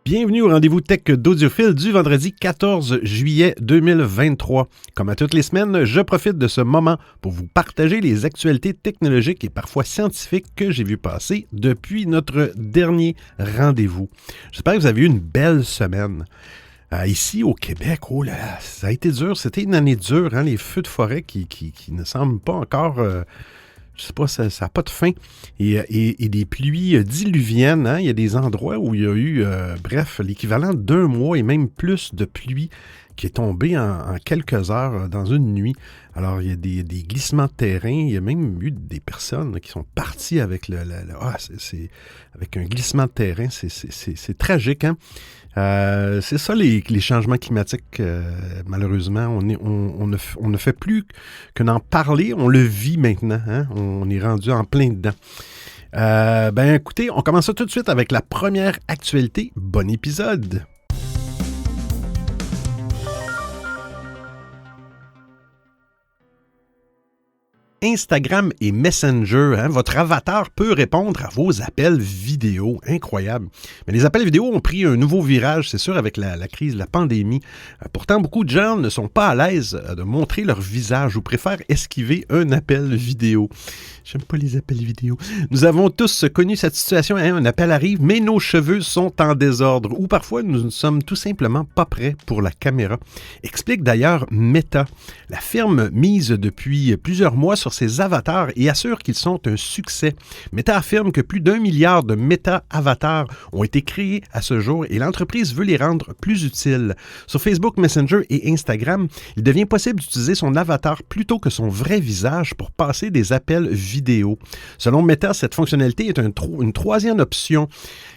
Bienvenue au rendez-vous tech d'Audiophile du vendredi 14 juillet 2023. Comme à toutes les semaines, je profite de ce moment pour vous partager les actualités technologiques et parfois scientifiques que j'ai vu passer depuis notre dernier rendez-vous. J'espère que vous avez eu une belle semaine. Ici, au Québec, oh là, ça a été dur. C'était une année dure, hein, les feux de forêt qui ne semblent pas encore... je sais pas, ça n'a pas de fin. Et des pluies diluviennes, hein? Il y a des endroits où il y a eu, l'équivalent d'1 mois et même plus de pluie qui est tombée en quelques heures dans une nuit. Alors, il y a des glissements de terrain. Il y a même eu des personnes là, qui sont parties avec avec un glissement de terrain. C'est tragique, hein? C'est ça les changements climatiques, malheureusement. On ne fait plus que d'en parler, on le vit maintenant, hein? On est rendu en plein dedans. Écoutez, on commence ça tout de suite avec la première actualité. Bon épisode! Instagram et Messenger, hein, votre avatar peut répondre à vos appels vidéo. Incroyable. Mais les appels vidéo ont pris un nouveau virage, c'est sûr, avec la crise, la pandémie. Pourtant, beaucoup de gens ne sont pas à l'aise de montrer leur visage ou préfèrent esquiver un appel vidéo. J'aime pas les appels vidéo. Nous avons tous connu cette situation, hein, un appel arrive, mais nos cheveux sont en désordre ou parfois nous ne sommes tout simplement pas prêts pour la caméra. Explique d'ailleurs Meta. La firme mise depuis plusieurs mois sur ses avatars et assure qu'ils sont un succès. Meta affirme que plus d'1 milliard de méta-avatars ont été créés à ce jour et l'entreprise veut les rendre plus utiles. Sur Facebook, Messenger et Instagram, il devient possible d'utiliser son avatar plutôt que son vrai visage pour passer des appels vidéo. Selon Meta, cette fonctionnalité est une troisième option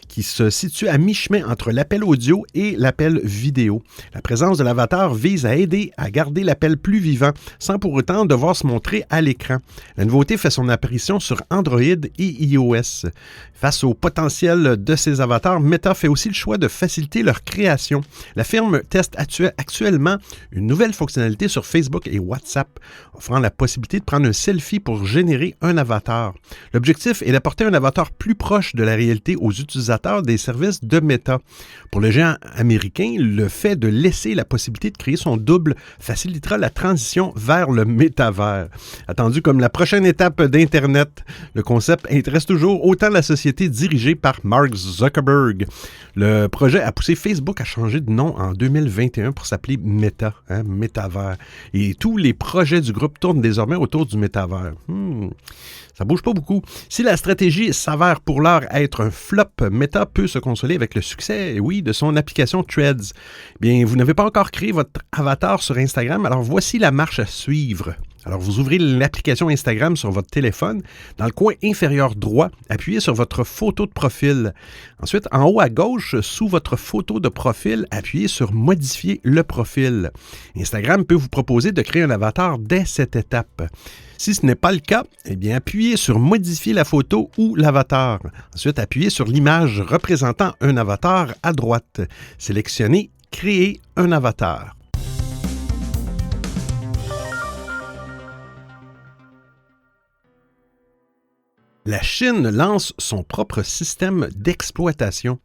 qui se situe à mi-chemin entre l'appel audio et l'appel vidéo. La présence de l'avatar vise à aider à garder l'appel plus vivant sans pour autant devoir se montrer à l'écran. La nouveauté fait son apparition sur Android et iOS. Face au potentiel de ces avatars, Meta fait aussi le choix de faciliter leur création. La firme teste actuellement une nouvelle fonctionnalité sur Facebook et WhatsApp, offrant la possibilité de prendre un selfie pour générer un avatar. L'objectif est d'apporter un avatar plus proche de la réalité aux utilisateurs des services de Meta. Pour le géant américain, le fait de laisser la possibilité de créer son double facilitera la transition vers le métavers. Attendu comme la prochaine étape d'Internet, le concept intéresse toujours autant la société dirigée par Mark Zuckerberg. Le projet a poussé Facebook à changer de nom en 2021 pour s'appeler Meta, hein, métavers. Et tous les projets du groupe tournent désormais autour du métavers. Ça bouge pas beaucoup. Si la stratégie s'avère pour l'heure être un flop, Meta peut se consoler avec le succès, oui, de son application Threads. Bien, vous n'avez pas encore créé votre avatar sur Instagram, alors voici la marche à suivre. Alors, vous ouvrez l'application Instagram sur votre téléphone. Dans le coin inférieur droit, appuyez sur votre photo de profil. Ensuite, en haut à gauche, sous votre photo de profil, appuyez sur « Modifier le profil ». Instagram peut vous proposer de créer un avatar dès cette étape. Si ce n'est pas le cas, eh bien, appuyez sur « Modifier la photo » ou l'avatar. Ensuite, appuyez sur l'image représentant un avatar à droite. Sélectionnez « Créer un avatar ». La Chine lance son propre système d'exploitation.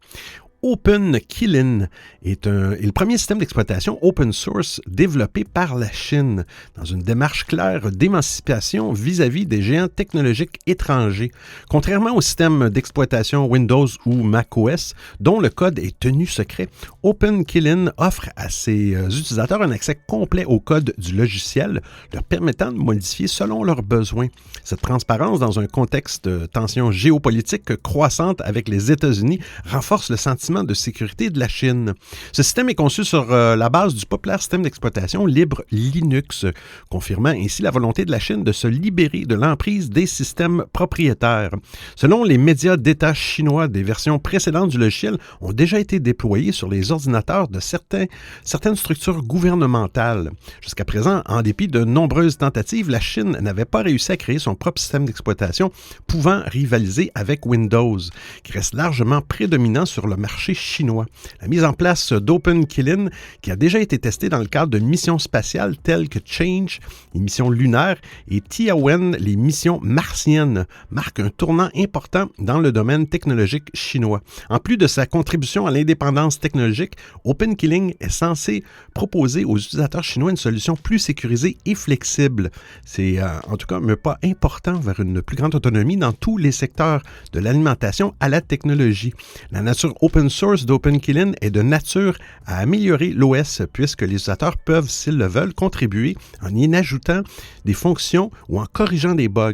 OpenKillin est le premier système d'exploitation open source développé par la Chine dans une démarche claire d'émancipation vis-à-vis des géants technologiques étrangers. Contrairement au système d'exploitation Windows ou macOS, dont le code est tenu secret, OpenKillin offre à ses utilisateurs un accès complet au code du logiciel, leur permettant de modifier selon leurs besoins. Cette transparence dans un contexte de tension géopolitique croissante avec les États-Unis renforce le sentiment de sécurité de la Chine. Ce système est conçu sur la base du populaire système d'exploitation libre Linux, confirmant ainsi la volonté de la Chine de se libérer de l'emprise des systèmes propriétaires. Selon les médias d'État chinois, des versions précédentes du logiciel ont déjà été déployées sur les ordinateurs de certaines structures gouvernementales. Jusqu'à présent, en dépit de nombreuses tentatives, la Chine n'avait pas réussi à créer son propre système d'exploitation pouvant rivaliser avec Windows, qui reste largement prédominant sur le marché marché chinois. La mise en place d'OpenKillin, qui a déjà été testée dans le cadre de missions spatiales telles que Change, les missions lunaires, et Tiawen, les missions martiennes, marque un tournant important dans le domaine technologique chinois. En plus de sa contribution à l'indépendance technologique, OpenKillin est censé proposer aux utilisateurs chinois une solution plus sécurisée et flexible. C'est en tout cas un pas important vers une plus grande autonomie dans tous les secteurs, de l'alimentation à la technologie. La nature open source d'OpenKillin est de nature à améliorer l'OS puisque les utilisateurs peuvent, s'ils le veulent, contribuer en y ajoutant des fonctions ou en corrigeant des bugs.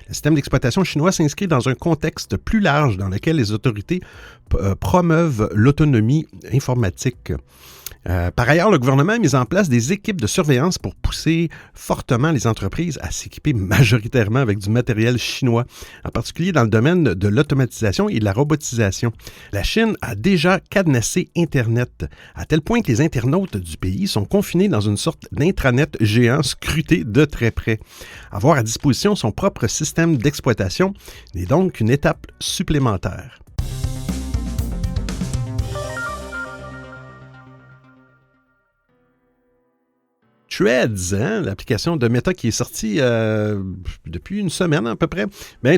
Le système d'exploitation chinois s'inscrit dans un contexte plus large dans lequel les autorités promeuvent l'autonomie informatique. Par ailleurs, le gouvernement a mis en place des équipes de surveillance pour pousser fortement les entreprises à s'équiper majoritairement avec du matériel chinois, en particulier dans le domaine de l'automatisation et de la robotisation. La Chine a déjà cadenassé Internet, à tel point que les internautes du pays sont confinés dans une sorte d'intranet géant scruté de très près. Avoir à disposition son propre système d'exploitation n'est donc une étape supplémentaire. Threads, l'application de Meta qui est sortie depuis une semaine à peu près,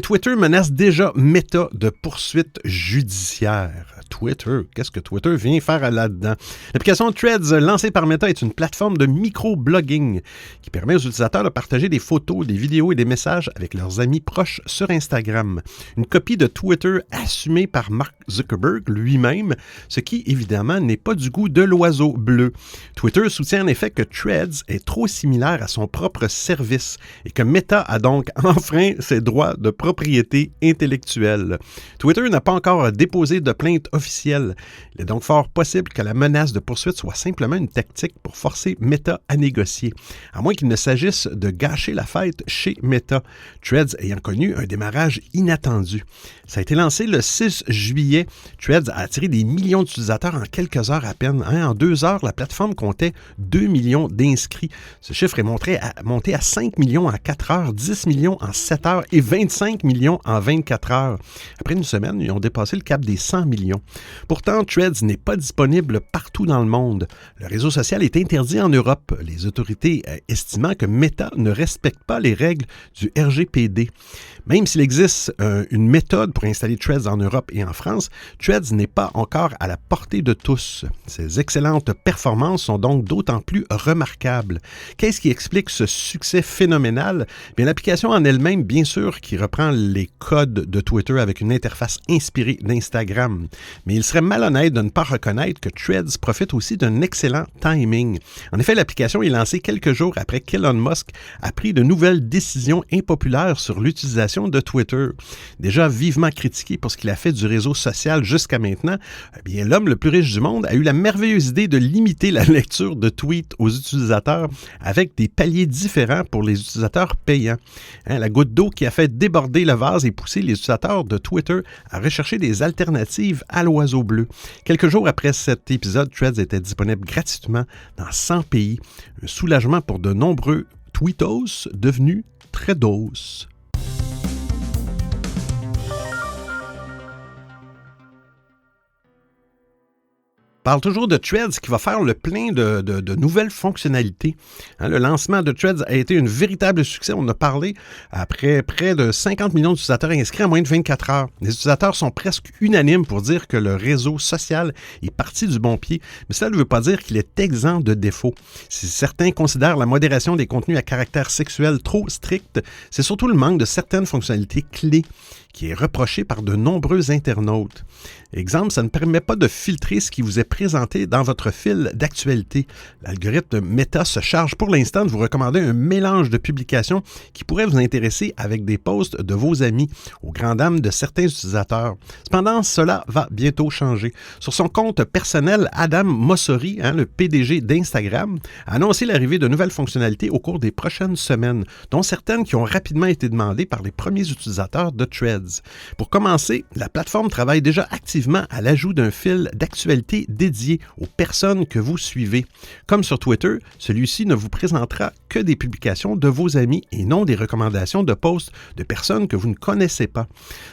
Twitter menace déjà Meta de poursuites judiciaires. Twitter, qu'est-ce que Twitter vient faire là-dedans? L'application Threads lancée par Meta est une plateforme de micro-blogging qui permet aux utilisateurs de partager des photos, des vidéos et des messages avec leurs amis proches sur Instagram. Une copie de Twitter assumée par Mark Zuckerberg lui-même, ce qui évidemment n'est pas du goût de l'oiseau bleu. Twitter soutient en effet que Threads est trop similaire à son propre service et que Meta a donc enfreint ses droits de propriété intellectuelle. Twitter n'a pas encore déposé de plainte officielle. Il est donc fort possible que la menace de poursuite soit simplement une tactique pour forcer Meta à négocier, à moins qu'il ne s'agisse de gâcher la fête chez Meta, Threads ayant connu un démarrage inattendu. Ça a été lancé le 6 juillet. Threads a attiré des millions d'utilisateurs en quelques heures à peine. En 2 heures, la plateforme comptait 2 millions d'inscrits. Ce chiffre est monté à 5 millions en 4 heures, 10 millions en 7 heures et 25 millions en 24 heures. Après une semaine, ils ont dépassé le cap des 100 millions. Pourtant, Threads n'est pas disponible partout dans le monde. Le réseau social est interdit en Europe, les autorités estimant que Meta ne respecte pas les règles du RGPD. Même s'il existe une méthode pour installer Threads en Europe et en France, Threads n'est pas encore à la portée de tous. Ses excellentes performances sont donc d'autant plus remarquables. Qu'est-ce qui explique ce succès phénoménal? L'application en elle-même, bien sûr, qui reprend les codes de Twitter avec une interface inspirée d'Instagram. Mais il serait malhonnête de ne pas reconnaître que Threads profite aussi d'un excellent timing. En effet, l'application est lancée quelques jours après qu'Elon Musk a pris de nouvelles décisions impopulaires sur l'utilisation de Twitter. Déjà vivement critiqué pour ce qu'il a fait du réseau social jusqu'à maintenant, l'homme le plus riche du monde a eu la merveilleuse idée de limiter la lecture de tweets aux utilisateurs avec des paliers différents pour les utilisateurs payants. La goutte d'eau qui a fait déborder le vase et pousser les utilisateurs de Twitter à rechercher des alternatives à l'oiseau bleu. Quelques jours après cet épisode, Threads était disponible gratuitement dans 100 pays. Un soulagement pour de nombreux tweetos devenus Threados. Parle toujours de Threads qui va faire le plein de nouvelles fonctionnalités. Le lancement de Threads a été un véritable succès. On a parlé après près de 50 millions d'utilisateurs inscrits en moins de 24 heures. Les utilisateurs sont presque unanimes pour dire que le réseau social est parti du bon pied, mais cela ne veut pas dire qu'il est exempt de défauts. Si certains considèrent la modération des contenus à caractère sexuel trop stricte, c'est surtout le manque de certaines fonctionnalités clés qui est reproché par de nombreux internautes. Exemple, ça ne permet pas de filtrer ce qui vous est présenté dans votre fil d'actualité. L'algorithme Meta se charge pour l'instant de vous recommander un mélange de publications qui pourrait vous intéresser avec des posts de vos amis, aux grandes dames de certains utilisateurs. Cependant, cela va bientôt changer. Sur son compte personnel, Adam Mosseri, le PDG d'Instagram, a annoncé l'arrivée de nouvelles fonctionnalités au cours des prochaines semaines, dont certaines qui ont rapidement été demandées par les premiers utilisateurs de Threads. Threads. Pour commencer, la plateforme travaille déjà activement à l'ajout d'un fil d'actualité dédié aux personnes que vous suivez. Comme sur Twitter, celui-ci ne vous présentera que des publications de vos amis et non des recommandations de posts de personnes que vous ne connaissez pas.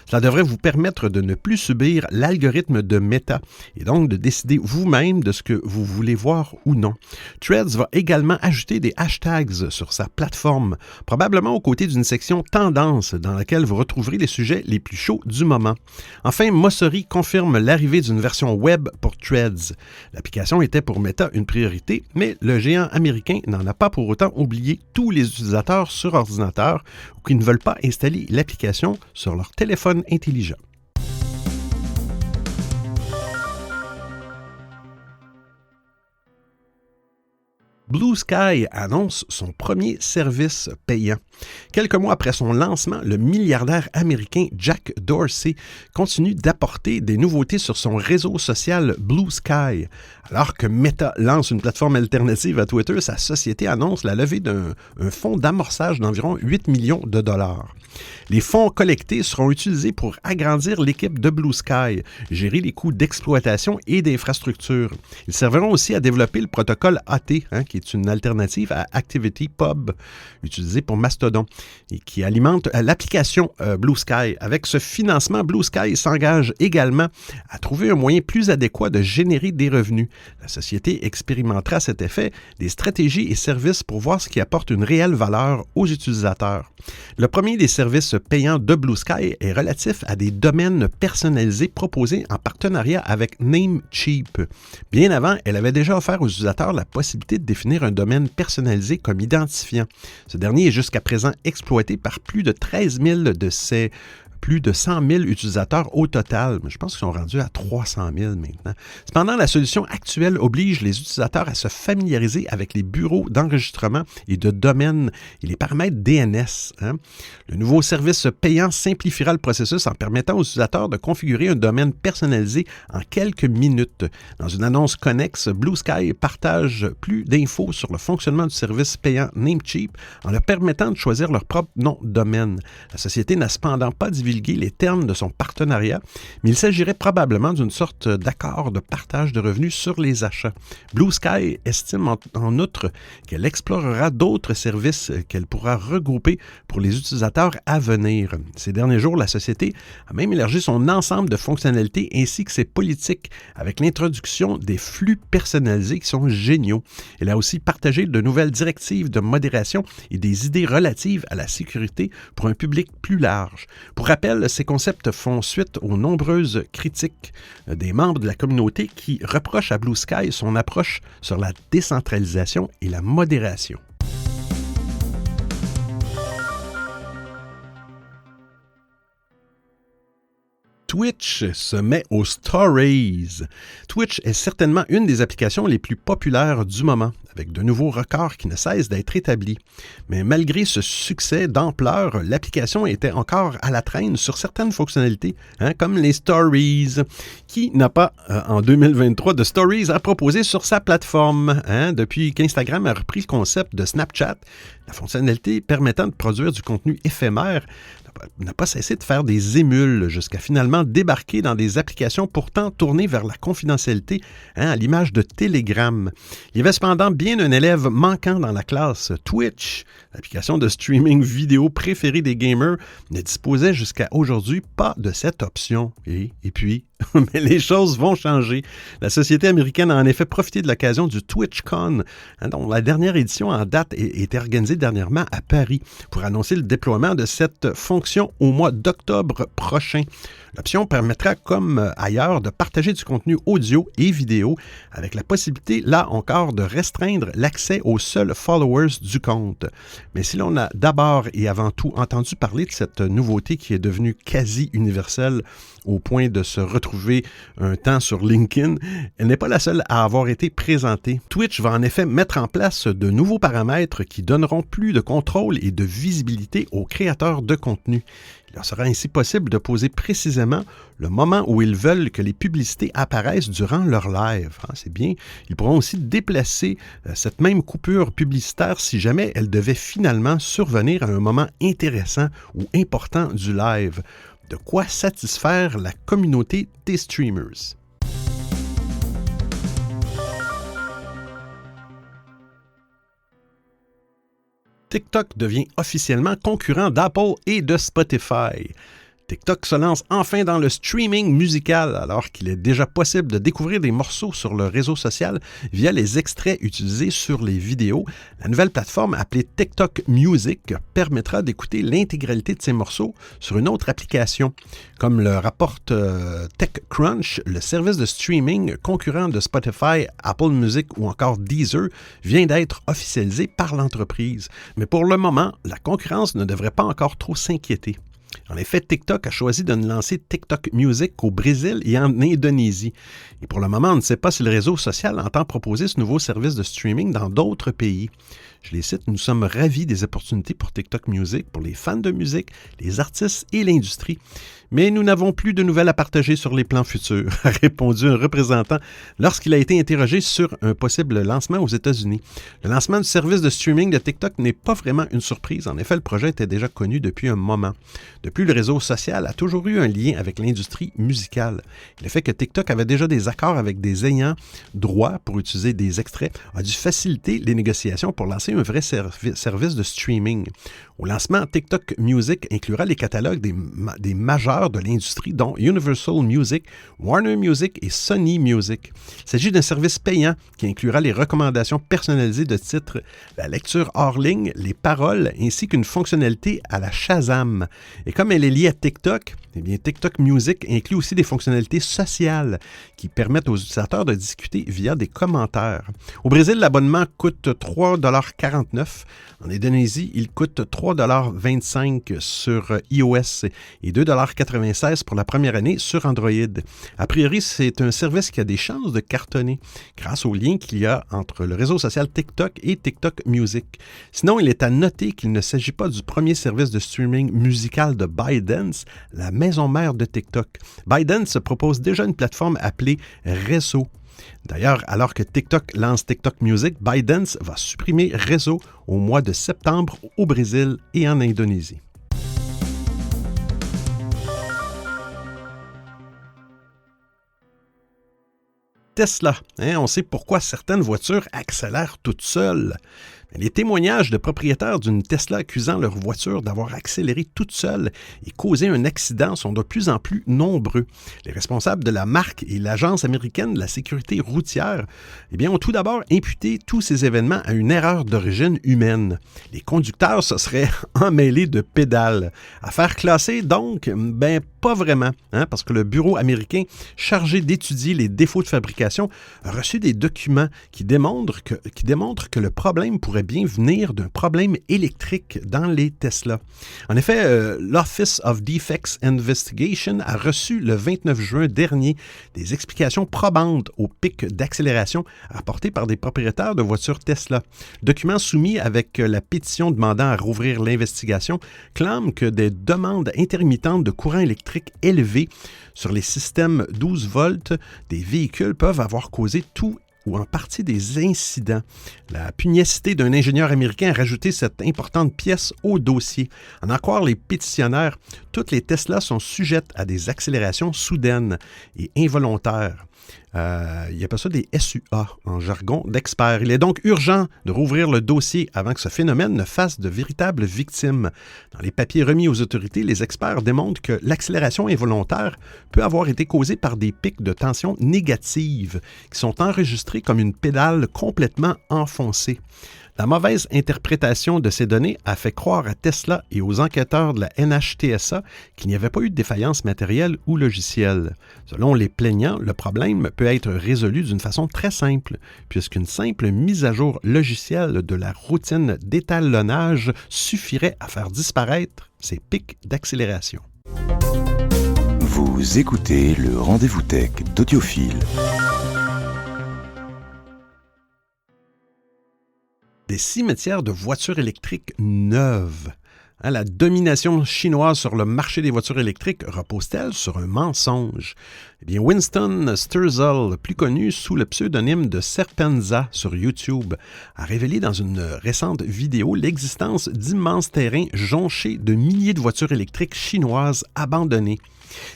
Cela devrait vous permettre de ne plus subir l'algorithme de Meta et donc de décider vous-même de ce que vous voulez voir ou non. Threads va également ajouter des hashtags sur sa plateforme, probablement aux côtés d'une section tendance dans laquelle vous retrouverez les sujets les plus chauds du moment. Enfin, Mosseri confirme l'arrivée d'une version web pour Threads. L'application était pour Meta une priorité, mais le géant américain n'en a pas pour autant oublié tous les utilisateurs sur ordinateur ou qui ne veulent pas installer l'application sur leur téléphone intelligent. Blue Sky annonce son premier service payant. Quelques mois après son lancement, le milliardaire américain Jack Dorsey continue d'apporter des nouveautés sur son réseau social Blue Sky. Alors que Meta lance une plateforme alternative à Twitter, sa société annonce la levée d'un fonds d'amorçage d'environ 8 millions de dollars. Les fonds collectés seront utilisés pour agrandir l'équipe de Blue Sky, gérer les coûts d'exploitation et d'infrastructure. Ils serviront aussi à développer le protocole AT, qui est une alternative à ActivityPub, utilisé pour Mastodon, et qui alimente l'application Blue Sky. Avec ce financement, Blue Sky s'engage également à trouver un moyen plus adéquat de générer des revenus. La société expérimentera à cet effet des stratégies et services pour voir ce qui apporte une réelle valeur aux utilisateurs. Le premier des services payants de Blue Sky est relatif à des domaines personnalisés proposés en partenariat avec Namecheap. Bien avant, elle avait déjà offert aux utilisateurs la possibilité de définir un domaine personnalisé comme identifiant. Ce dernier est jusqu'à présent exploité par plus de 13 000 de ses plus de 100 000 utilisateurs au total. Je pense qu'ils sont rendus à 300 000 maintenant. Cependant, la solution actuelle oblige les utilisateurs à se familiariser avec les bureaux d'enregistrement et de domaine et les paramètres DNS. Le nouveau service payant simplifiera le processus en permettant aux utilisateurs de configurer un domaine personnalisé en quelques minutes. Dans une annonce connexe, Blue Sky partage plus d'infos sur le fonctionnement du service payant Namecheap en leur permettant de choisir leur propre nom de domaine. La société n'a cependant pas divulgué les termes de son partenariat, mais il s'agirait probablement d'une sorte d'accord de partage de revenus sur les achats. Blue Sky estime en outre qu'elle explorera d'autres services qu'elle pourra regrouper pour les utilisateurs à venir. Ces derniers jours, la société a même élargi son ensemble de fonctionnalités ainsi que ses politiques avec l'introduction des flux personnalisés qui sont géniaux. Elle a aussi partagé de nouvelles directives de modération et des idées relatives à la sécurité pour un public plus large. Pour rappel, ces concepts font suite aux nombreuses critiques des membres de la communauté qui reprochent à Blue Sky son approche sur la décentralisation et la modération. Twitch se met aux stories. Twitch est certainement une des applications les plus populaires du moment, avec de nouveaux records qui ne cessent d'être établis. Mais malgré ce succès d'ampleur, l'application était encore à la traîne sur certaines fonctionnalités, comme les stories. Qui n'a pas, en 2023, de stories à proposer sur sa plateforme? Depuis qu'Instagram a repris le concept de Snapchat, la fonctionnalité permettant de produire du contenu éphémère n'a pas cessé de faire des émules jusqu'à finalement débarquer dans des applications pourtant tournées vers la confidentialité, à l'image de Telegram. Il y avait cependant bien un élève manquant dans la classe. Twitch, l'application de streaming vidéo préférée des gamers, ne disposait jusqu'à aujourd'hui pas de cette option. Et puis, mais les choses vont changer. La société américaine a en effet profité de l'occasion du TwitchCon, dont la dernière édition en date était organisée dernièrement à Paris, pour annoncer le déploiement de cette fonction au mois d'octobre prochain. L'option permettra, comme ailleurs, de partager du contenu audio et vidéo, avec la possibilité, là encore, de restreindre l'accès aux seuls followers du compte. Mais si l'on a d'abord et avant tout entendu parler de cette nouveauté qui est devenue quasi universelle au point de se retrouver un temps sur LinkedIn, elle n'est pas la seule à avoir été présentée. Twitch va en effet mettre en place de nouveaux paramètres qui donneront plus de contrôle et de visibilité aux créateurs de contenu. Il leur sera ainsi possible de poser précisément le moment où ils veulent que les publicités apparaissent durant leur live. C'est bien. Ils pourront aussi déplacer cette même coupure publicitaire si jamais elle devait finalement survenir à un moment intéressant ou important du live. De quoi satisfaire la communauté des streamers. TikTok devient officiellement concurrent d'Apple et de Spotify. TikTok se lance enfin dans le streaming musical alors qu'il est déjà possible de découvrir des morceaux sur le réseau social via les extraits utilisés sur les vidéos. La nouvelle plateforme appelée TikTok Music permettra d'écouter l'intégralité de ces morceaux sur une autre application. Comme le rapporte TechCrunch, le service de streaming concurrent de Spotify, Apple Music ou encore Deezer vient d'être officialisé par l'entreprise. Mais pour le moment, la concurrence ne devrait pas encore trop s'inquiéter. En effet, TikTok a choisi de ne lancer TikTok Music qu'au Brésil et en Indonésie. Et pour le moment, on ne sait pas si le réseau social entend proposer ce nouveau service de streaming dans d'autres pays. Je les cite, nous sommes ravis des opportunités pour TikTok Music, pour les fans de musique, les artistes et l'industrie. Mais nous n'avons plus de nouvelles à partager sur les plans futurs, a répondu un représentant lorsqu'il a été interrogé sur un possible lancement aux États-Unis. Le lancement du service de streaming de TikTok n'est pas vraiment une surprise. En effet, le projet était déjà connu depuis un moment. De plus, le réseau social a toujours eu un lien avec l'industrie musicale. Le fait que TikTok avait déjà des accords avec des ayants droit pour utiliser des extraits a dû faciliter les négociations pour lancer un vrai service de streaming. Au lancement, TikTok Music inclura les catalogues des majeurs de l'industrie, dont Universal Music, Warner Music et Sony Music. Il s'agit d'un service payant qui inclura les recommandations personnalisées de titres, la lecture hors ligne, les paroles, ainsi qu'une fonctionnalité à la Shazam. Et comme elle est liée à TikTok, eh bien, TikTok Music inclut aussi des fonctionnalités sociales qui permettent aux utilisateurs de discuter via des commentaires. Au Brésil, l'abonnement coûte 3,49 $. En Indonésie, il coûte 3,25 $ sur iOS et 2,96 $ pour la première année sur Android. A priori, c'est un service qui a des chances de cartonner grâce au lien qu'il y a entre le réseau social TikTok et TikTok Music. Sinon, il est à noter qu'il ne s'agit pas du premier service de streaming musical de ByteDance, la maison mère de TikTok. ByteDance propose déjà une plateforme appelée Resso. D'ailleurs, alors que TikTok lance TikTok Music, ByteDance va supprimer Resso au mois de septembre au Brésil et en Indonésie. Tesla, on sait pourquoi certaines voitures accélèrent toutes seules. Les témoignages de propriétaires d'une Tesla accusant leur voiture d'avoir accéléré toute seule et causé un accident sont de plus en plus nombreux. Les responsables de la marque et l'Agence américaine de la sécurité routière ont tout d'abord imputé tous ces événements à une erreur d'origine humaine. Les conducteurs se seraient emmêlés de pédales. Affaire classée donc? Pas vraiment, parce que le bureau américain chargé d'étudier les défauts de fabrication a reçu des documents qui démontrent que le problème pourrait bien venir d'un problème électrique dans les Tesla. En effet, l'Office of Defects Investigation a reçu le 29 juin dernier des explications probantes aux pics d'accélération apportés par des propriétaires de voitures Tesla. Documents soumis avec la pétition demandant à rouvrir l'investigation clament que des demandes intermittentes de courant électrique élevé sur les systèmes 12 volts des véhicules peuvent avoir causé tout ou en partie des incidents. La pugnacité d'un ingénieur américain a rajouté cette importante pièce au dossier. À en croire les pétitionnaires, toutes les Tesla sont sujettes à des accélérations soudaines et involontaires. Il appelle ça des SUA en jargon d'experts. Il est donc urgent de rouvrir le dossier avant que ce phénomène ne fasse de véritables victimes. Dans les papiers remis aux autorités, les experts démontrent que l'accélération involontaire peut avoir été causée par des pics de tension négatives qui sont enregistrés comme une pédale complètement enfoncée. La mauvaise interprétation de ces données a fait croire à Tesla et aux enquêteurs de la NHTSA qu'il n'y avait pas eu de défaillance matérielle ou logicielle. Selon les plaignants, le problème peut être résolu d'une façon très simple, puisqu'une simple mise à jour logicielle de la routine d'étalonnage suffirait à faire disparaître ces pics d'accélération. Vous écoutez le Rendez-vous Tech d'Audiophile. Des cimetières de voitures électriques neuves. La domination chinoise sur le marché des voitures électriques repose-t-elle sur un mensonge? Eh bien, Winston Sterzel, plus connu sous le pseudonyme de Serpenza sur YouTube, a révélé dans une récente vidéo l'existence d'immenses terrains jonchés de milliers de voitures électriques chinoises abandonnées.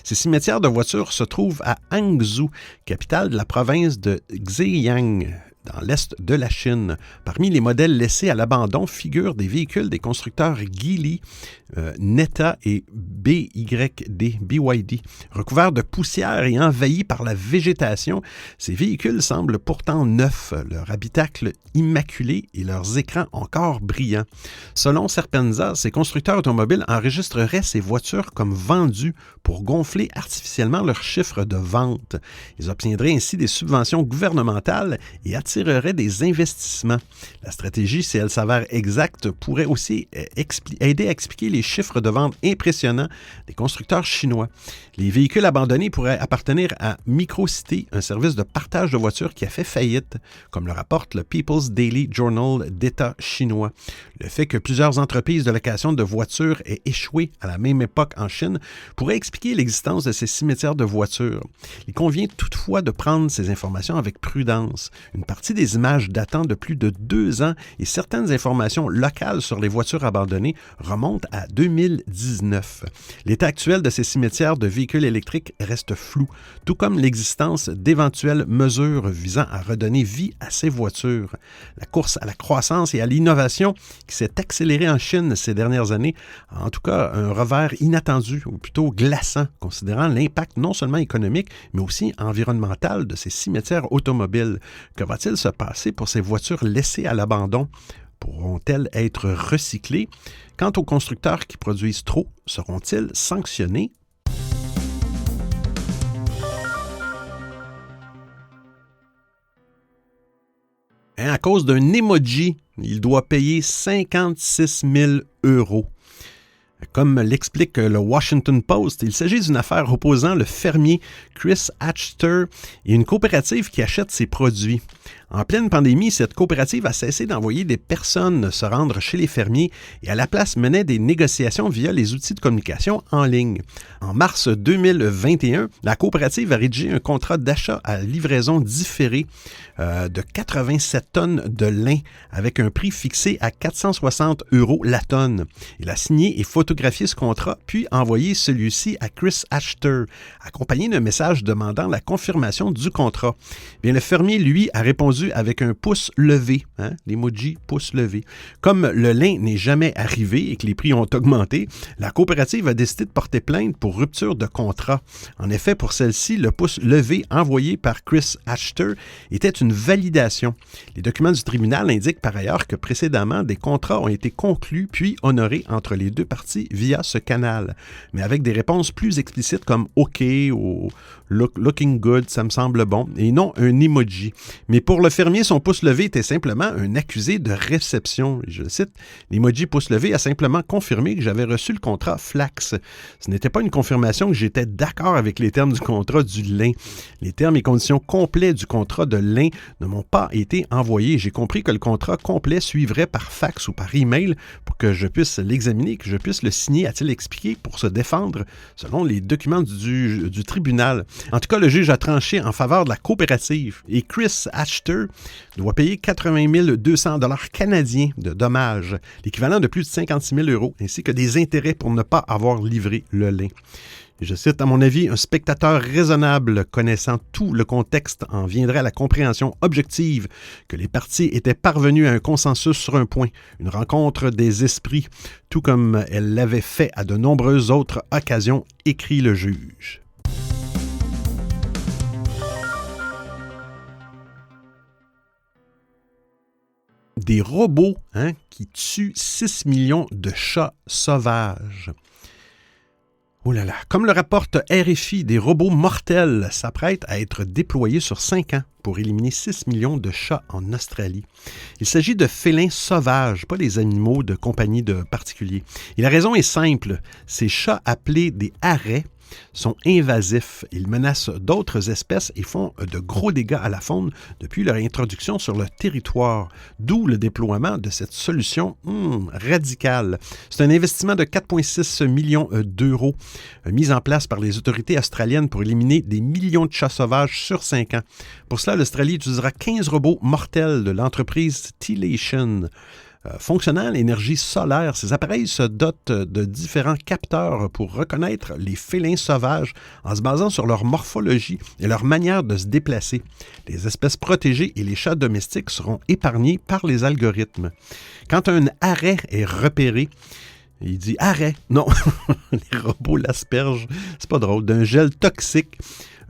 Ces cimetières de voitures se trouvent à Hangzhou, capitale de la province de Zhejiang, dans l'est de la Chine. Parmi les modèles laissés à l'abandon figurent des véhicules des constructeurs Geely, Neta et BYD. Recouverts de poussière et envahis par la végétation, ces véhicules semblent pourtant neufs, leur habitacle immaculé et leurs écrans encore brillants. Selon Serpenza, ces constructeurs automobiles enregistreraient ces voitures comme vendues pour gonfler artificiellement leurs chiffres de vente. Ils obtiendraient ainsi des subventions gouvernementales et attirerait des investissements. La stratégie, si elle s'avère exacte, pourrait aussi aider à expliquer les chiffres de vente impressionnants des constructeurs chinois. Les véhicules abandonnés pourraient appartenir à Microcity, un service de partage de voitures qui a fait faillite, comme le rapporte le People's Daily Journal d'État chinois. Le fait que plusieurs entreprises de location de voitures aient échoué à la même époque en Chine pourrait expliquer l'existence de ces cimetières de voitures. Il convient toutefois de prendre ces informations avec prudence. Une partie des images datant de plus de 2 ans et certaines informations locales sur les voitures abandonnées remontent à 2019. L'état actuel de ces cimetières de véhicules électriques reste flou, tout comme l'existence d'éventuelles mesures visant à redonner vie à ces voitures. La course à la croissance et à l'innovation qui s'est accélérée en Chine ces dernières années a en tout cas un revers inattendu, ou plutôt glaçant, considérant l'impact non seulement économique, mais aussi environnemental de ces cimetières automobiles. Que va-t-il se passer pour ces voitures laissées à l'abandon? Pourront-elles être recyclées? Quant aux constructeurs qui produisent trop, seront-ils sanctionnés? À cause d'un emoji, il doit payer 56 000 €. Comme l'explique le Washington Post, il s'agit d'une affaire opposant le fermier Chris Hatcher et une coopérative qui achète ses produits. En pleine pandémie, cette coopérative a cessé d'envoyer des personnes se rendre chez les fermiers et à la place menait des négociations via les outils de communication en ligne. En mars 2021, la coopérative a rédigé un contrat d'achat à livraison différée de 87 tonnes de lin avec un prix fixé à 460 € la tonne. Il a signé et photographié ce contrat, puis envoyé celui-ci à Chris Hatcher, accompagné d'un message demandant la confirmation du contrat. Bien, le fermier, lui, a répondu avec un pouce levé, l'emoji pouce levé. Comme le lin n'est jamais arrivé et que les prix ont augmenté, la coopérative a décidé de porter plainte pour rupture de contrat. En effet, pour celle-ci, le pouce levé envoyé par Chris Hatcher était une validation. Les documents du tribunal indiquent par ailleurs que précédemment, des contrats ont été conclus puis honorés entre les deux parties via ce canal, mais avec des réponses plus explicites comme « OK » ou « looking good », ça me semble bon, et non un emoji. Mais pour le fermier, son pouce levé était simplement un accusé de réception. Je le cite, l'emoji pouce levé a simplement confirmé que j'avais reçu le contrat Flax. Ce n'était pas une confirmation que j'étais d'accord avec les termes du contrat du lin. Les termes et conditions complets du contrat de lin ne m'ont pas été envoyés. J'ai compris que le contrat complet suivrait par fax ou par email pour que je puisse l'examiner, que je puisse le signer, a-t-il expliqué, pour se défendre selon les documents du tribunal. En tout cas, le juge a tranché en faveur de la coopérative et Chris Hatcher doit payer 80 200 $ canadiens de dommages, l'équivalent de plus de 56 000 €, ainsi que des intérêts pour ne pas avoir livré le lin. Je cite, à mon avis, un spectateur raisonnable connaissant tout le contexte en viendrait à la compréhension objective que les parties étaient parvenues à un consensus sur un point, une rencontre des esprits, tout comme elle l'avait fait à de nombreuses autres occasions, écrit le juge. Des robots qui tuent 6 millions de chats sauvages. Oh là là, comme le rapporte RFI, des robots mortels s'apprêtent à être déployés sur 5 ans pour éliminer 6 millions de chats en Australie. Il s'agit de félins sauvages, pas les animaux de compagnie de particuliers. Et la raison est simple, ces chats appelés des harets sont invasifs. Ils menacent d'autres espèces et font de gros dégâts à la faune depuis leur introduction sur le territoire, d'où le déploiement de cette solution radicale. C'est un investissement de 4,6 millions d'euros mis en place par les autorités australiennes pour éliminer des millions de chats sauvages sur 5 ans. Pour cela, l'Australie utilisera 15 robots mortels de l'entreprise T-Lation. Fonctionnant à l'énergie solaire, ces appareils se dotent de différents capteurs pour reconnaître les félins sauvages en se basant sur leur morphologie et leur manière de se déplacer. Les espèces protégées et les chats domestiques seront épargnés par les algorithmes. Quand un arrêt est repéré, il dit « arrêt ». Non, les robots l'aspergent, c'est pas drôle, d'un gel toxique.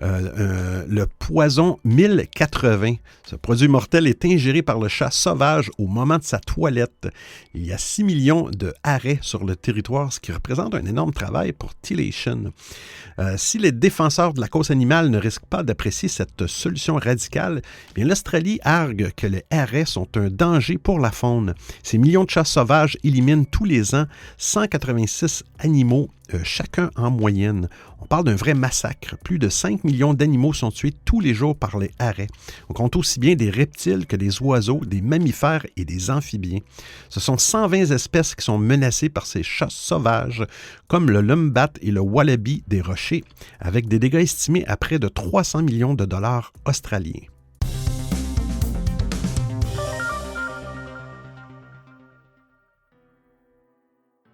Le poison 1080. Ce produit mortel est ingéré par le chat sauvage au moment de sa toilette. Il y a 6 millions de arrêts sur le territoire, ce qui représente un énorme travail pour T-Lation. Si les défenseurs de la cause animale ne risquent pas d'apprécier cette solution radicale, bien l'Australie argue que les arrêts sont un danger pour la faune. Ces millions de chats sauvages éliminent tous les ans 186 animaux chacun en moyenne. On parle d'un vrai massacre. Plus de 5 millions d'animaux sont tués tous les jours par les harets. On compte aussi bien des reptiles que des oiseaux, des mammifères et des amphibiens. Ce sont 120 espèces qui sont menacées par ces chats sauvages, comme le lumbat et le wallaby des rochers, avec des dégâts estimés à près de 300 millions de dollars australiens.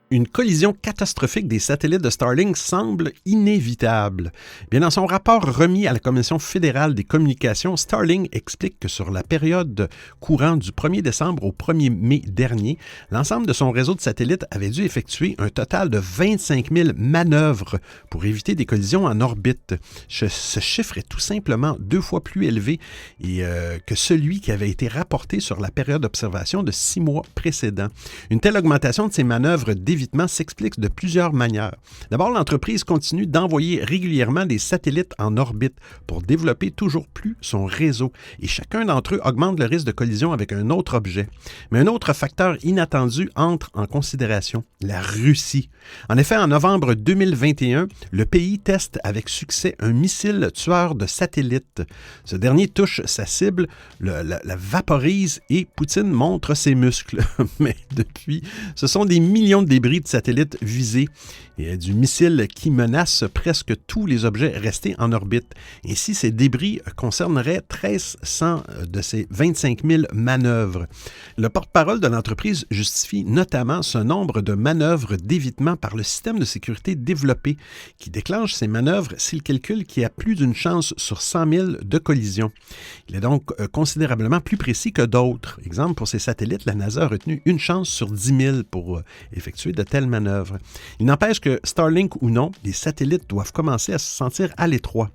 Une collision catastrophique des satellites de Starlink semble inévitable. Bien, dans son rapport remis à la Commission fédérale des communications, Starlink explique que sur la période courant du 1er décembre au 1er mai dernier, l'ensemble de son réseau de satellites avait dû effectuer un total de 25 000 manœuvres pour éviter des collisions en orbite. Ce chiffre est tout simplement 2 fois plus élevé que celui qui avait été rapporté sur la période d'observation de 6 mois précédents. Une telle augmentation de ces manœuvres d'évitement s'explique de plusieurs manières. D'abord, l'entreprise continue d'envoyer régulièrement des satellites en orbite pour développer toujours plus son réseau et chacun d'entre eux augmente le risque de collision avec un autre objet. Mais un autre facteur inattendu entre en considération, la Russie. En effet, en novembre 2021, le pays teste avec succès un missile tueur de satellites. Ce dernier touche sa cible, la vaporise et Poutine montre ses muscles. Mais depuis, ce sont des millions de débris de satellites visés et du missile qui menace presque tous les objets restés en orbite. Ainsi, ces débris concerneraient 1300 de ces 25 000 manœuvres. Le porte-parole de l'entreprise justifie notamment ce nombre de manœuvres d'évitement par le système de sécurité développé qui déclenche ces manœuvres s'il calcule qu'il y a plus d'une chance sur 100 000 de collision. Il est donc considérablement plus précis que d'autres. Exemple, pour ces satellites, la NASA a retenu une chance sur 10 000 pour effectuer de telles manœuvres. Il n'empêche que Starlink ou non, les satellites doivent commencer à se sentir à l'étroit.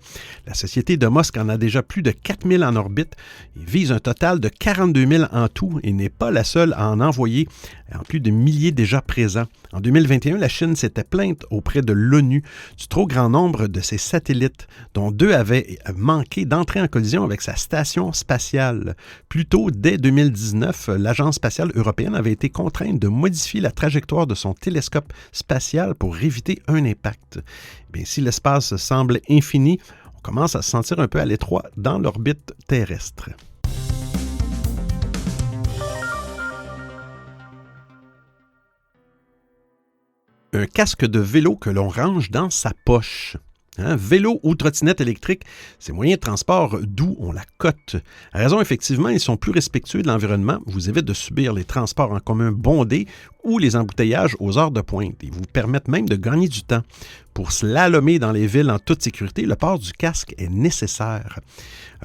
La société de Musk en a déjà plus de 4 000 en orbite et vise un total de 42 000 en tout et n'est pas la seule à en envoyer, en plus de milliers déjà présents. En 2021, la Chine s'était plainte auprès de l'ONU du trop grand nombre de ses satellites, dont 2 avaient manqué d'entrer en collision avec sa station spatiale. Plus tôt, dès 2019, l'Agence spatiale européenne avait été contrainte de modifier la trajectoire de son télescope spatial pour éviter un impact. Bien, si l'espace semble infini, on commence à se sentir un peu à l'étroit dans l'orbite terrestre. Un casque de vélo que l'on range dans sa poche. Vélo ou trottinette électrique, ces moyens de transport doux ont la cote. À raison, effectivement, ils sont plus respectueux de l'environnement, vous évitent de subir les transports en commun bondés ou les embouteillages aux heures de pointe. Ils vous permettent même de gagner du temps. Pour slalomer dans les villes en toute sécurité, le port du casque est nécessaire.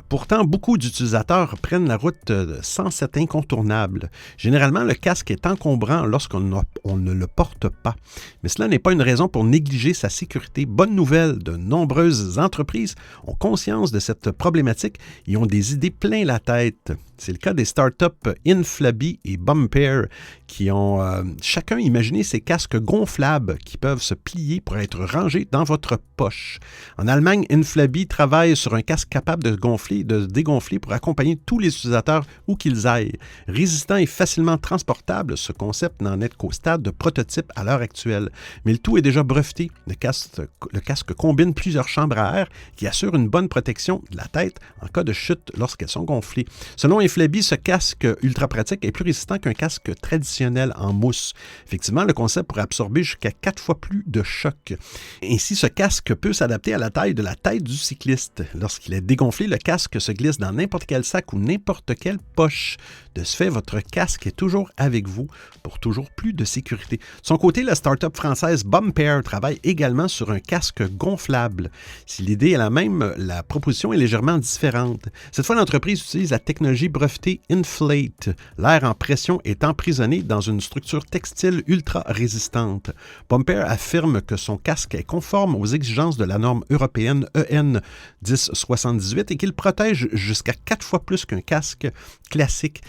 Pourtant, beaucoup d'utilisateurs prennent la route sans cet incontournable. Généralement, le casque est encombrant lorsqu'on ne le porte pas. Mais cela n'est pas une raison pour négliger sa sécurité. Bonne nouvelle, de nombreuses entreprises ont conscience de cette problématique et ont des idées plein la tête. C'est le cas des startups Inflaby et Bumper qui ont chacun imaginer ces casques gonflables qui peuvent se plier pour être rangés dans votre poche. En Allemagne, Inflaby travaille sur un casque capable de gonfler, de dégonfler pour accompagner tous les utilisateurs où qu'ils aillent. Résistant et facilement transportable, ce concept n'en est qu'au stade de prototype à l'heure actuelle. Mais le tout est déjà breveté. Le casque combine plusieurs chambres à air qui assurent une bonne protection de la tête en cas de chute lorsqu'elles sont gonflées. Selon Inflaby, ce casque ultra pratique est plus résistant qu'un casque traditionnel en mousse. Effectivement, le concept pourrait absorber jusqu'à 4 fois plus de choc. Ainsi, ce casque peut s'adapter à la taille de la tête du cycliste. Lorsqu'il est dégonflé, le casque se glisse dans n'importe quel sac ou n'importe quelle poche. De ce fait, votre casque est toujours avec vous pour toujours plus de sécurité. De son côté, la start-up française Bumpair travaille également sur un casque gonflable. Si l'idée est la même, la proposition est légèrement différente. Cette fois, l'entreprise utilise la technologie brevetée Inflate. L'air en pression est emprisonné dans une structure textile ultra résistante. Bumpair affirme que son casque est conforme aux exigences de la norme européenne EN 1078 et qu'il protège jusqu'à 4 fois plus qu'un casque classique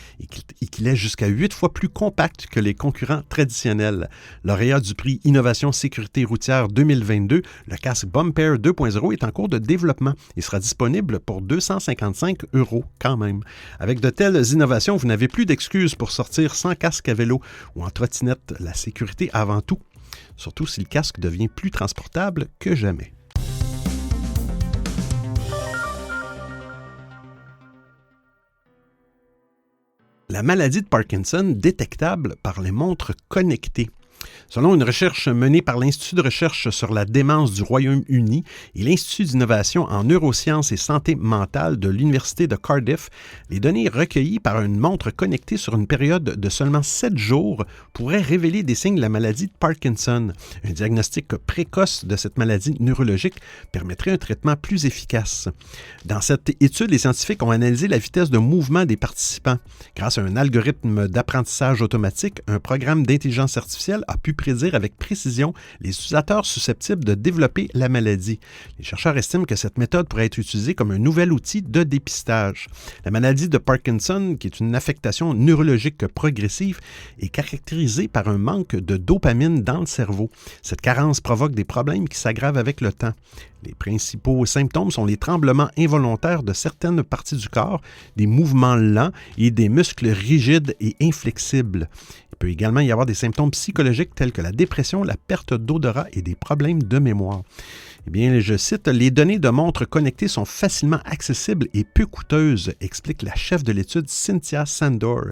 et qu'il est jusqu'à 8 fois plus compact que les concurrents traditionnels. Lauréat du prix Innovation Sécurité routière 2022, le casque Bumpair 2.0 est en cours de développement et sera disponible pour 255 € quand même. Avec de telles innovations, vous n'avez plus d'excuses pour sortir sans casque à vélo ou en trottinette. La sécurité avant tout, surtout si le casque devient plus transportable que jamais. La maladie de Parkinson détectable par les montres connectées. Selon une recherche menée par l'Institut de recherche sur la démence du Royaume-Uni et l'Institut d'innovation en neurosciences et santé mentale de l'Université de Cardiff, les données recueillies par une montre connectée sur une période de seulement 7 jours pourraient révéler des signes de la maladie de Parkinson. Un diagnostic précoce de cette maladie neurologique permettrait un traitement plus efficace. Dans cette étude, les scientifiques ont analysé la vitesse de mouvement des participants. Grâce à un algorithme d'apprentissage automatique, un programme d'intelligence artificielle a pu prédire avec précision les utilisateurs susceptibles de développer la maladie. Les chercheurs estiment que cette méthode pourrait être utilisée comme un nouvel outil de dépistage. La maladie de Parkinson, qui est une affectation neurologique progressive, est caractérisée par un manque de dopamine dans le cerveau. Cette carence provoque des problèmes qui s'aggravent avec le temps. Les principaux symptômes sont les tremblements involontaires de certaines parties du corps, des mouvements lents et des muscles rigides et inflexibles. Il peut également y avoir des symptômes psychologiques tels que la dépression, la perte d'odorat et des problèmes de mémoire. Eh bien, je cite, « Les données de montres connectées sont facilement accessibles et peu coûteuses », explique la chef de l'étude Cynthia Sandor.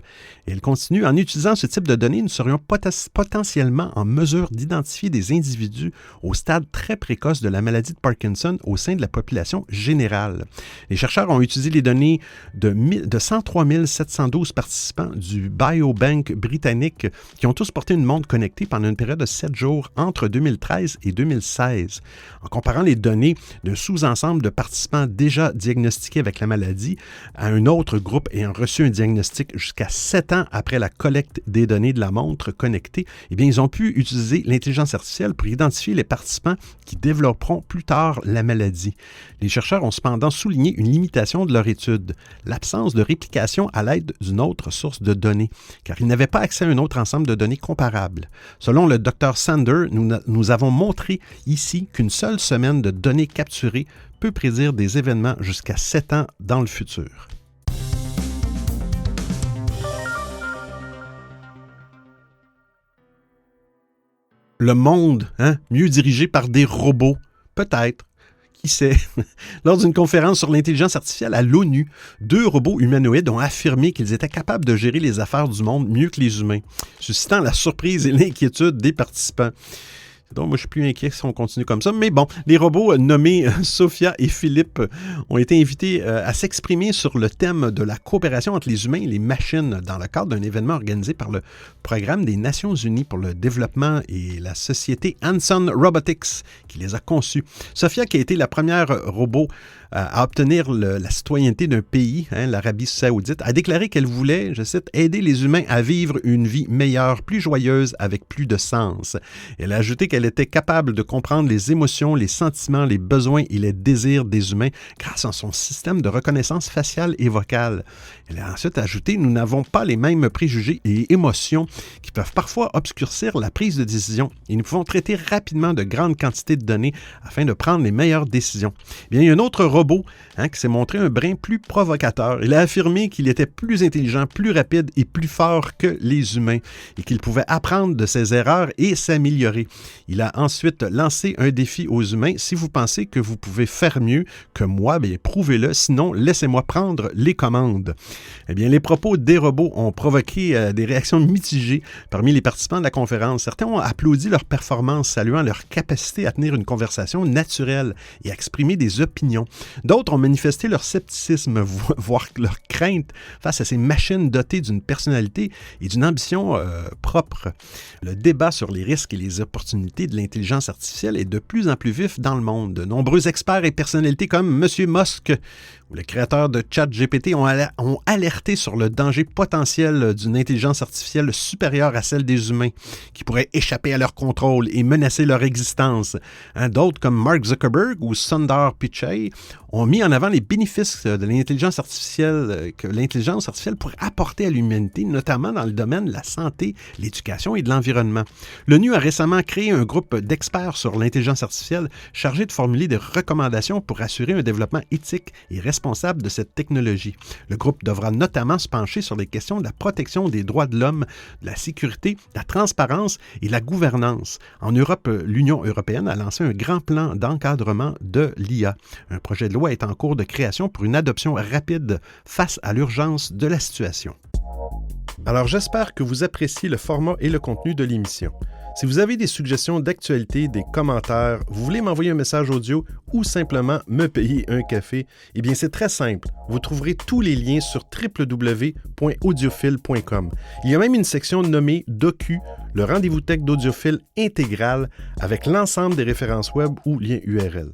Et elle continue, « En utilisant ce type de données, nous serions potentiellement en mesure d'identifier des individus au stade très précoce de la maladie de Parkinson au sein de la population générale. » Les chercheurs ont utilisé les données de 103 712 participants du Biobank britannique qui ont tous porté une montre connectée pendant une période de 7 jours entre 2013 et 2016. En comparant les données d'un sous-ensemble de participants déjà diagnostiqués avec la maladie à un autre groupe ayant reçu un diagnostic jusqu'à 7 ans après la collecte des données de la montre connectée, eh bien, ils ont pu utiliser l'intelligence artificielle pour identifier les participants qui développeront plus tard la maladie. Les chercheurs ont cependant souligné une limitation de leur étude, l'absence de réplication à l'aide d'une autre source de données, car ils n'avaient pas accès à un autre ensemble de données comparables. Selon le Dr Sander, nous avons montré ici qu'une seule semaine de données capturées peut prédire des événements jusqu'à 7 ans dans le futur. Le monde, mieux dirigé par des robots? Peut-être. Qui sait? Lors d'une conférence sur l'intelligence artificielle à l'ONU, 2 robots humanoïdes ont affirmé qu'ils étaient capables de gérer les affaires du monde mieux que les humains, suscitant la surprise et l'inquiétude des participants. Donc, moi, je suis plus inquiet si on continue comme ça. Mais bon, les robots nommés Sophia et Philippe ont été invités à s'exprimer sur le thème de la coopération entre les humains et les machines dans le cadre d'un événement organisé par le Programme des Nations Unies pour le développement et la société Hanson Robotics qui les a conçus. Sophia, qui a été la première robot à obtenir la citoyenneté d'un pays, l'Arabie saoudite, a déclaré qu'elle voulait, je cite, « aider les humains à vivre une vie meilleure, plus joyeuse, avec plus de sens ». Elle a ajouté qu'elle qu'elle était capable de comprendre les émotions, les sentiments, les besoins et les désirs des humains grâce à son système de reconnaissance faciale et vocale. Elle a ensuite ajouté « Nous n'avons pas les mêmes préjugés et émotions qui peuvent parfois obscurcir la prise de décision et nous pouvons traiter rapidement de grandes quantités de données afin de prendre les meilleures décisions. » Bien, il y a un autre robot qui s'est montré un brin plus provocateur. Il a affirmé qu'il était plus intelligent, plus rapide et plus fort que les humains et qu'il pouvait apprendre de ses erreurs et s'améliorer. Il a ensuite lancé un défi aux humains. Si vous pensez que vous pouvez faire mieux que moi, bien, prouvez-le, sinon laissez-moi prendre les commandes. Eh bien, les propos des robots ont provoqué des réactions mitigées parmi les participants de la conférence. Certains ont applaudi leur performance, saluant leur capacité à tenir une conversation naturelle et à exprimer des opinions. D'autres ont manifesté leur scepticisme, voire leur crainte face à ces machines dotées d'une personnalité et d'une ambition propre. Le débat sur les risques et les opportunités de l'intelligence artificielle est de plus en plus vif dans le monde. De nombreux experts et personnalités comme M. Musk ou le créateur de ChatGPT ont alerté sur le danger potentiel d'une intelligence artificielle supérieure à celle des humains, qui pourrait échapper à leur contrôle et menacer leur existence. D'autres, comme Mark Zuckerberg ou Sundar Pichai, ont mis en avant les bénéfices de l'intelligence artificielle que l'intelligence artificielle pourrait apporter à l'humanité, notamment dans le domaine de la santé, l'éducation et de l'environnement. L'ONU a récemment créé un groupe d'experts sur l'intelligence artificielle chargé de formuler des recommandations pour assurer un développement éthique et responsable de cette technologie. Le groupe devra notamment se pencher sur les questions de la protection des droits de l'homme, de la sécurité, de la transparence et la gouvernance. En Europe, l'Union européenne a lancé un grand plan d'encadrement de l'IA. Un projet de loi est en cours de création pour une adoption rapide face à l'urgence de la situation. Alors, j'espère que vous appréciez le format et le contenu de l'émission. Si vous avez des suggestions d'actualité, des commentaires, vous voulez m'envoyer un message audio ou simplement me payer un café, eh bien c'est très simple. Vous trouverez tous les liens sur www.audiophile.com. Il y a même une section nommée Docu, le rendez-vous tech d'Audiophile intégral avec l'ensemble des références web ou liens URL.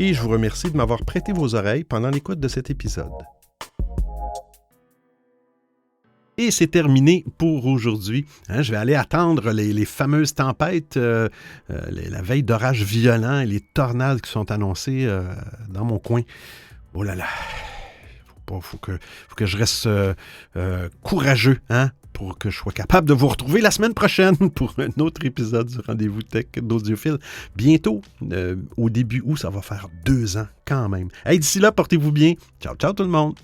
Et je vous remercie de m'avoir prêté vos oreilles pendant l'écoute de cet épisode. Et c'est terminé pour aujourd'hui. Je vais aller attendre les fameuses tempêtes, la veille d'orages violents et les tornades qui sont annoncées dans mon coin. Oh là là, faut que je reste courageux, pour que je sois capable de vous retrouver la semaine prochaine pour un autre épisode du Rendez-vous Tech d'Audiophile. Bientôt, au début août, ça va faire 2 ans quand même. Hey, d'ici là, portez-vous bien. Ciao, ciao tout le monde.